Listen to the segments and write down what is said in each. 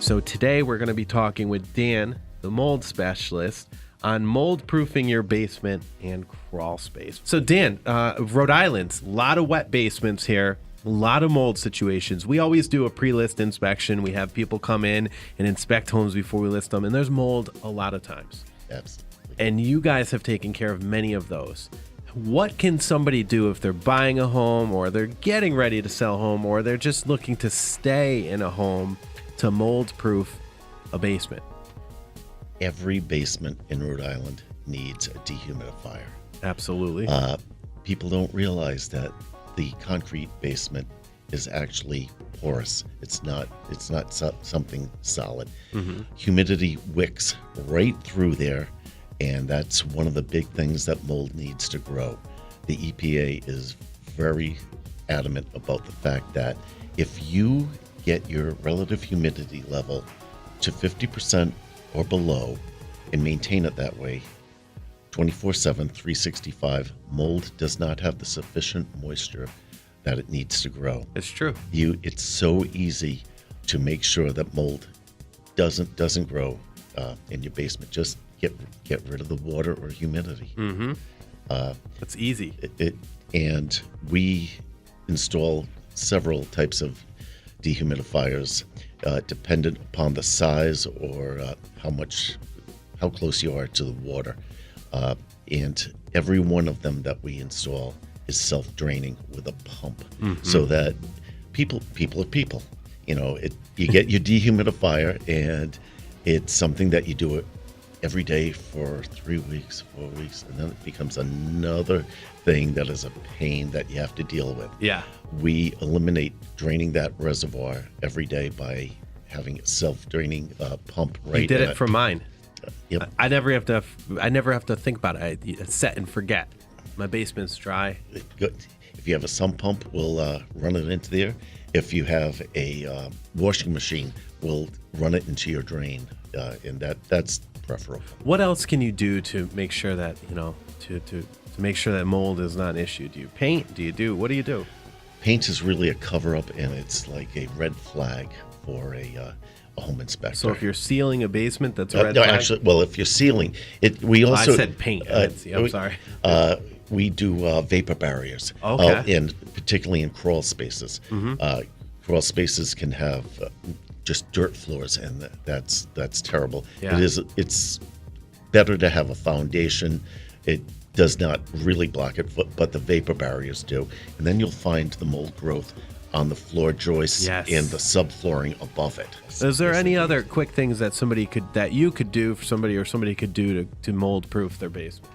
So today we're going to be talking with Dan, the mold specialist, on mold proofing your basement and crawl space. So Dan, Rhode Island, a lot of wet basements here, a lot of mold situations. We always do a pre-list inspection. We have people come in and inspect homes before we list them, and there's mold a lot of times. Absolutely. And you guys have taken care of many of those. What can somebody do if they're buying a home, or they're getting ready to sell a home, or they're just looking to stay in a home to mold proof a basement? Every basement in Rhode Island needs a dehumidifier. Absolutely. People don't realize that the concrete basement is actually porous. It's not something solid. Mm-hmm. Humidity wicks right through there, and that's one of the big things that mold needs to grow. The EPA is very adamant about the fact that if you get your relative humidity level to 50% or below and maintain it that way 24/7, 365, mold does not have the sufficient moisture that it needs to grow. It's true. It's so easy to make sure that mold doesn't grow in your basement. Just get rid of the water or humidity. Mm-hmm. That's easy. And we install several types of dehumidifiers dependent upon the size or how close you are to the water. And every one of them that we install is self-draining with a pump, so that people are people. You get your dehumidifier, and it's something that you do it every day for 3 weeks, 4 weeks, and then it becomes another thing that is a pain that you have to deal with. Yeah. We eliminate draining that reservoir every day by having a self-draining pump right. You did it for mine. Yep. I never have to think about it. I set and forget. My basement's dry. Good. If you have a sump pump, we'll run it into there. If you have a washing machine, we'll run it into your drain, and that's preferable. What else can you do to make sure that to make sure that mold is not an issue? Do you paint? What do you do? Paint is really a cover-up, and it's like a red flag for a home inspector. So if you're sealing a basement, that's a red no, flag? actually, well, if you're sealing it, we also. I said paint. I'm sorry. We do vapor barriers. Okay. And particularly in crawl spaces. Mm-hmm. Crawl spaces can have just dirt floors, and that's terrible. Yeah. It's better to have a foundation. It does not really block it, but the vapor barriers do. And then you'll find the mold growth on the floor joists and the subflooring above it. Is there any other quick things that you could do for somebody, or somebody could do to mold proof their basement?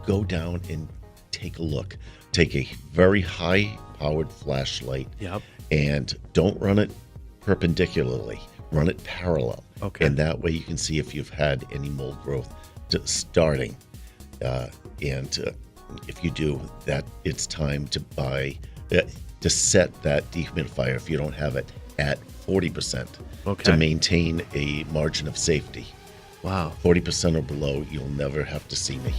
Go down and take a look. Take a very high powered flashlight. Yep. And don't run it perpendicularly. Run it parallel. Okay. And that way you can see if you've had any mold growth starting. And if you do, that it's time to buy to set that dehumidifier, if you don't have it, at 40% to maintain a margin of safety. Wow. 40% or below, you'll never have to see me.